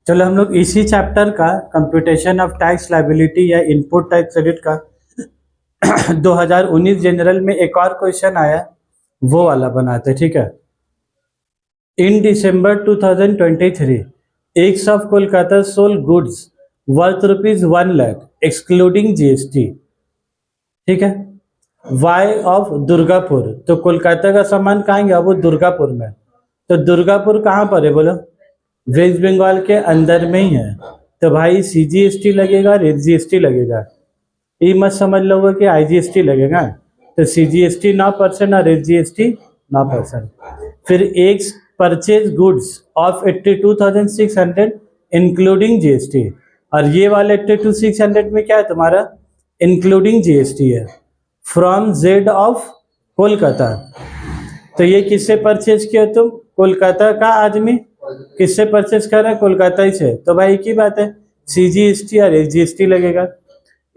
चलो हम लोग इसी चैप्टर का कंप्यूटेशन ऑफ टैक्स लायबिलिटी या इनपुट टैक्स क्रेडिट का 2019 जनरल में एक और क्वेश्चन आया, वो वाला बनाते। ठीक है। इन December 2023, x of Kolkata sold goods worth ₹1 lakh excluding GST. ठीक है। वाई ऑफ दुर्गापुर, तो कोलकाता का सामान कहाँ गया? वो दुर्गापुर में। तो दुर्गापुर कहाँ पर है बोलो? वेस्ट बंगाल के अंदर में ही है। तो भाई सीजीएसटी लगेगा और एसजीएसटी लगेगा। ये मत समझ लोगे कि आईजीएसटी लगेगा। तो सीजीएसटी 9% और एसजीएसटी 9%। फिर एक purchase goods of 82,600 including GST, और ये वाले 82,600 में क्या है तुम्हारा? इंक्लूडिंग जीएसटी है। फ्रॉम जेड ऑफ कोलकाता, तो ये किससे परचेज किया तुम? कोलकाता का आदमी किससे परचेज कर रहा है? कोलकाता ही से। तो भाई एक ही बात है, सीजीएसटी और एसजीएसटी लगेगा।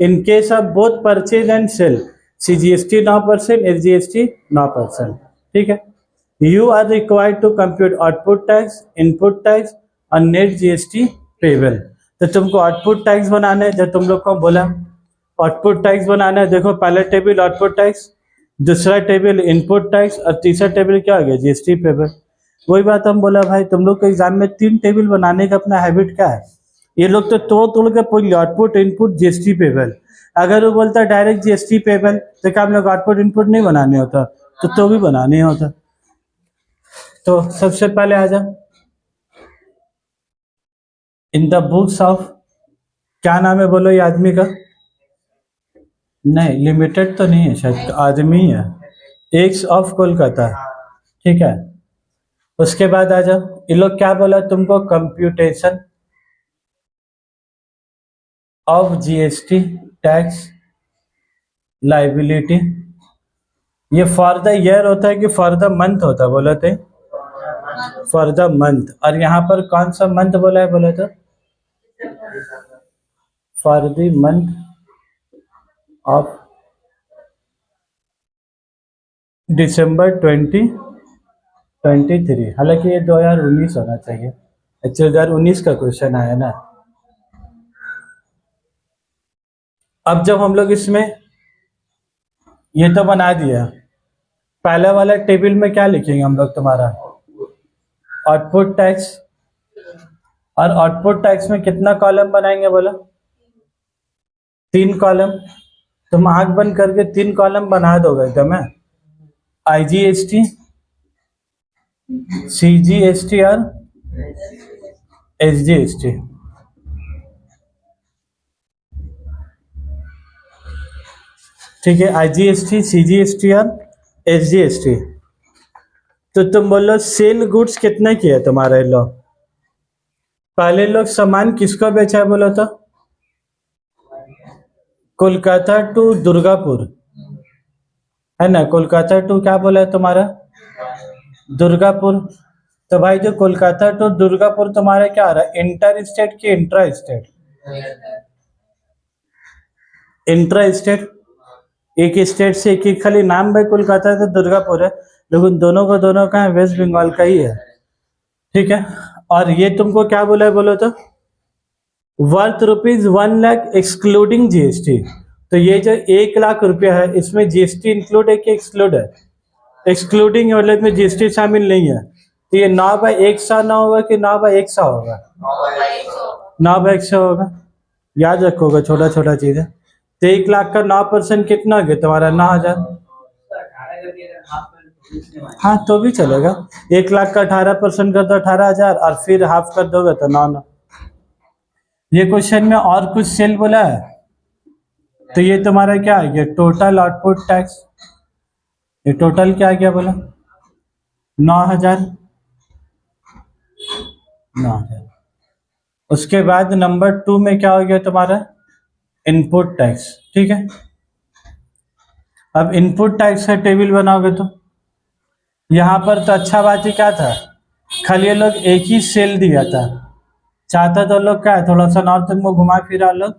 In case of both purchase and sale, CGST 9%, SGST 9%। ठीक है। You are required to compute output tax, input tax और नेट जीएसटी पेबल। तो तुमको आउटपुट टैक्स बनाना है, जो तुम लोग को बोला आउटपुट टैक्स बनाना है। देखो पहला टेबल आउटपुट टैक्स, दूसरा टेबल इनपुट टैक्स और तीसरा टेबल क्या हो गया? GST payable. वही बात हम बोला भाई, तुम लोग के एग्जाम में 3 टेबल बनाने का अपना हैबिट क्या है? ये लोग तो तोड़ के पूछ लिया आउटपुट इनपुट जीएसटी पेबल। अगर वो बोलता डायरेक्ट जीएसटी पेबल, तो क्या हम लोग आउटपुट इनपुट नहीं बनाने होता? तो भी बनाने होता। तो सबसे पहले आ जा इन द बुक्स ऑफ, क्या नाम है बोलो ये आदमी का? नहीं, लिमिटेड तो नहीं है शायद, आदमी है। X of Kolkata. ठीक है। उसके बाद आ जाओ, ये लोग क्या बोला तुमको? Computation of GST tax liability. ये फॉर द ईयर होता है कि फॉर द मंथ होता है? बोला थे फॉर द मंथ। और यहाँ पर कौन सा मंथ बोला है? बोला तो for the month of December 2023। हालांकि ये 2019 होना चाहिए, एक्चुअली 2019 का क्वेश्चन आया ना। अब जब हम लोग इसमें ये तो बना दिया, पहले वाला टेबल में क्या लिखेंगे हम लोग? तुम्हारा आउटपुट टैक्स, और आउटपुट टैक्स में कितना कॉलम बनाएंगे बोला? 3 कॉलम। तुम आंख बंद करके 3 कॉलम बना दोगे एकदम है। आईजीएसटी, सीजीएसटी और एसजीएसटी। ठीक है, आईजीएसटी, सीजीएसटी और एसजीएसटी। तो तुम बोलो सेल गुड्स कितने की है तुम्हारे लोग? पहले लोग सामान किसको बेचा है बोलो तो? कोलकाता टू दुर्गापुर, है ना? कोलकाता टू क्या बोला है तुम्हारा? दुर्गापुर। तो भाई जो कोलकाता टू दुर्गापुर तुम्हारा क्या आ रहा है? इंटर स्टेट की इंट्रा स्टेट? Intra state. एक स्टेट से एक खाली नाम भाई कोलकाता से दुर्गापुर है, लेकिन दोनों का दोनों का है, वेस्ट बंगाल का ही है। ठीक है। और ये तुमको क्या बोला है बोलो तो? Worth ₹1 lakh excluding GST. तो ये जो 1 लाख रुपया है, इसमें जीएसटी इंक्लूड है कि एक्सक्लूड है? एक्सक्लूडिंग है, मतलब इसमें जीएसटी शामिल नहीं है। तो ये 9/100 होगा कि 9/100 होगा? 9/100 होगा। याद रखोगे, छोटा छोटा चीज है। तो 1 लाख का 9% कितना हो गया तुम्हारा? 9,000। हाँ तो भी चलेगा। 1 लाख का 18% कर दो 18,000, और फिर हाफ कर दोगे तो 9,900। ये क्वेश्चन में और कुछ सेल बोला है, तो ये तुम्हारा क्या आ गया? Total output tax. ये टोटल क्या आ गया बोला? 9,000। 9,000। उसके बाद नंबर 2 में क्या हो गया तुम्हारा? Input tax. ठीक है। अब इनपुट टैक्स का टेबल बनाओगे तो यहाँ पर तो अच्छा बात ही क्या था, खाली ये लोग एक ही सेल दिया था। चाहता तो लोग क्या है, थोड़ा सा नॉर्थ में घुमा फिरा लोग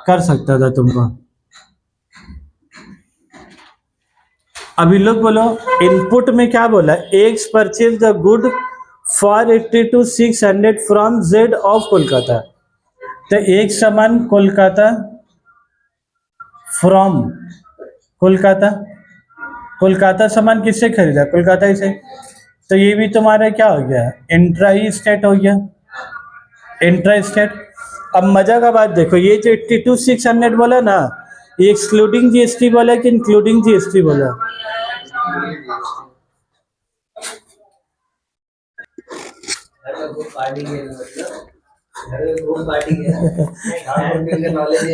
कर सकता था तुमको। अभी लोग बोलो इनपुट में क्या बोला? X purchase the good 482,600 from Z of Kolkata. तो एक सामान कोलकाता फ्रॉम कोलकाता, कोलकाता सामान किससे खरीदा? कोलकाता ही से। तो ये भी तुम्हारा क्या हो गया? इंट्रा ही स्टेट हो गया, इंट्रा स्टेट। अब मजा का बात देखो, ये जो 82,600 बोला ना, ये एक्सक्लूडिंग जीएसटी बोला कि इंक्लूडिंग जीएसटी बोला?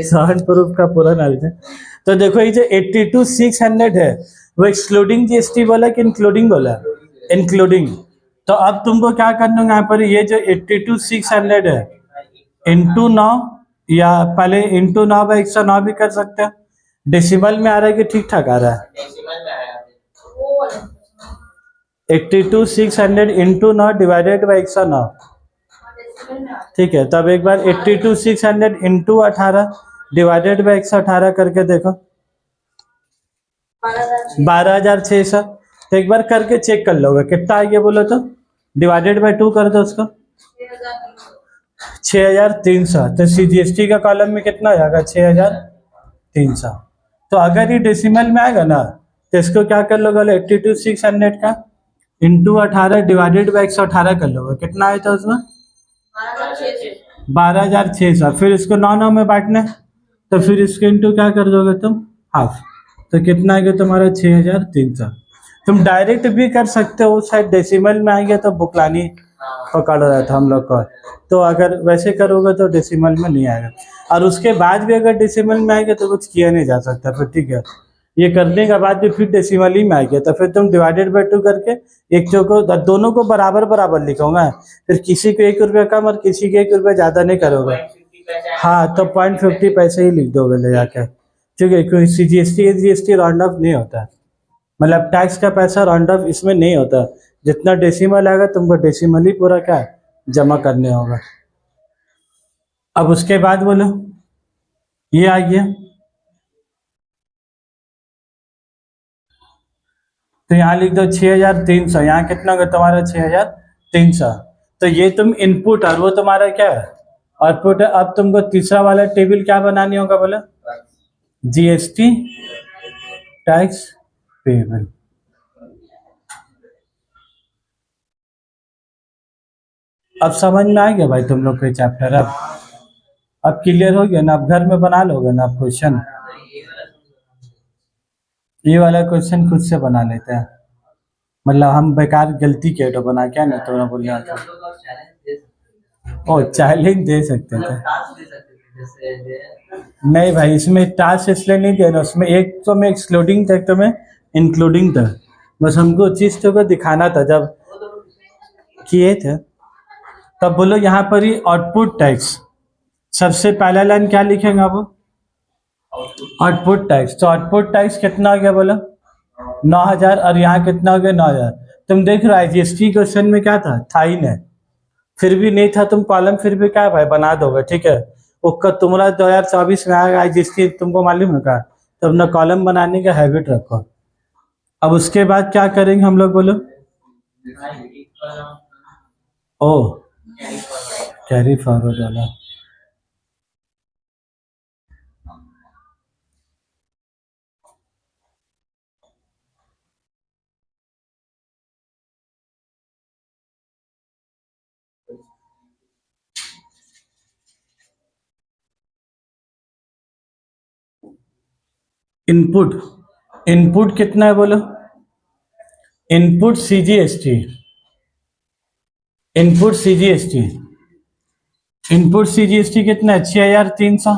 साउंड प्रूफ का पूरा नॉलेज है। तो देखो ये जो 82,600 है वो एक्सक्लूडिंग जीएसटी बोला कि इंक्लूडिंग बोला? इंक्लूडिंग। तो अब तुमको क्या करना है यहाँ पर, ये जो 82,600 है इंटू 9, या पहले इंटू 9/109 भी कर सकते हैं। डेसिमल में आ रहा है कि ठीक ठाक आ रहा है? 82,600 इंटू 9 डिवाइडेड बाई 109। ठीक है, तब एक बार 82,600 इंटू 18 डिवाइडेड बाई 118 करके देखो, 12,600। तो एक बार करके चेक कर लोगे कितना आएगा बोलो तो, डिवाइडेड बाई 2 कर दो उसको, 6,300। तो सीजीएसटी का कॉलम में कितना आएगा? 6,300। तो अगर ये डेसिमल में आएगा ना तो इसको क्या कर लोगे? 82,600 का इंटू 18 डिवाइडेड बाई 118 कर लोगे, कितना आया था उसमें? 12,600। फिर इसको 9 में बांटना है, तो फिर इसको इंटू क्या कर दोगे तुम? हाफ। तो कितना आएगा तुम्हारा? 6,300। तुम डायरेक्ट भी कर सकते हो, शायद डेसिमल में आएगा तो बुकलानी पकड़ रहा था हम लोग को। तो अगर वैसे करोगे तो डेसिमल में नहीं आएगा, और उसके बाद भी अगर डेसिमल में आएगा तो कुछ किया नहीं जा सकता फिर। ठीक है, ये करने के बाद भी फिर डेसिमल ही में आएगा तो फिर तुम डिवाइडेड बाई 2 करके एक को दोनों को बराबर बराबर लिखोगे, फिर किसी को 1 रुपया कम और किसी को 1 रुपया ज्यादा नहीं करोगे। हाँ, तो 0.50 पैसे ही लिख दोगे ले जाके, क्योंकि सीजीएसटी जीएसटी राउंड ऑफ नहीं होता, मतलब टैक्स का पैसा राउंड ऑफ इसमें नहीं होता। जितना डेसिमल आएगा तुमको डेसिमल ही पूरा क्या जमा करने होगा। अब उसके बाद बोलो, ये आ गया। तो यहाँ लिख दो 6,300, यहाँ कितना होगा तुम्हारा? 6,300। तो ये तुम इनपुट और वो तुम्हारा क्या है? आउटपुट है। अब तुमको तीसरा वाला टेबल क्या बनानी होगा बोला? GST tax payable. अब समझ में आ गया भाई तुम लोग के चैप्टर? अब क्लियर हो गया ना? अब घर में बना लोगे ना आप क्वेश्चन? ये वाला क्वेश्चन खुद से बना लेते हैं, मतलब हम बेकार गलती किए तो बना क्या ना तुम्हें बोल रहा था। ओ, चैलेंज दे सकते थे? नहीं भाई, इसमें टास्क इसलिए नहीं दिया ना, उसमें एक तो में एक्सक्लूडिंग था, एक तो में इंक्लूडिंग था। बस हमको चीज तो को दिखाना था जब किए थे। तब बोलो यहाँ पर ही आउटपुट टैक्स, सबसे पहला लाइन क्या लिखेंगे आप? Output tax. तो आउटपुट टैक्स कितना हो गया बोलो? 9,000। और यहाँ कितना हो गया? 9,000। तुम देख रहे हो जीएसटी क्वेश्चन में क्या था ही नहीं, फिर भी नहीं था, तुम कॉलम फिर भी क्या भाई बना दोगे। ठीक है, वो तुम्हारा 2024 में आएगा जीएसटी, तुमको मालूम है क्या? तो अपना कॉलम बनाने का हैबिट रखो। अब उसके बाद क्या करेंगे हम लोग बोलो? ओ, कैरी फॉरवर्ड वाला। इनपुट, इनपुट कितना है बोलो? Input CGST, input CGST, input CGST कितना है? 6,300।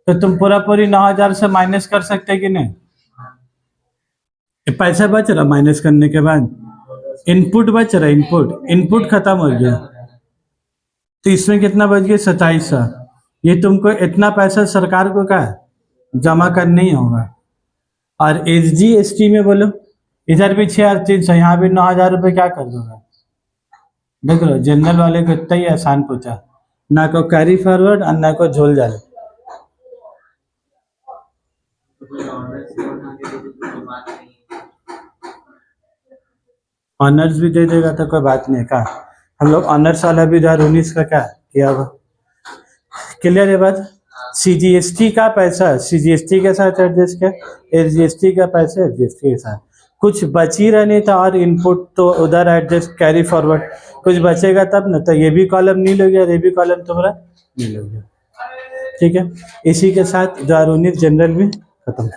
तो तुम पूरा पूरी 9,000 से माइनस कर सकते कि नहीं? पैसा बच रहा माइनस करने के बाद, इनपुट बच रहा, इनपुट इनपुट खत्म हो गया। तो इसमें कितना बच गया? 2700। ये तुमको इतना पैसा सरकार को क्या जमा करना ही होगा। और एसजीएसटी में बोलो, इधर भी 6,300, यहाँ भी 9,000 रुपये क्या कर दोगे? देख लो, जनरल वाले को इतना ही आसान पूछा, ना को कैरी फॉरवर्ड और ना को झोल जाल। ऑनर्स भी दे देगा तो कोई बात नहीं का, हम लोग ऑनर्स वाला भी 2019 का क्या किया हुआ। क्लियर है बात। सीजीएसटी का पैसा सीजीएसटी के साथ एडजस्ट किया, एसजीएसटी का पैसा एसजीएसटी के साथ, कुछ बच ही रहने था और इनपुट तो उधर एडजस्ट कैरी फॉरवर्ड, कुछ बचेगा तब ना, तो ये भी कॉलम नहीं लोगे और ये भी कॉलम तुम्हारा नहीं लोगे। ठीक है, इसी के साथ 2019 जनरल भी खत्म।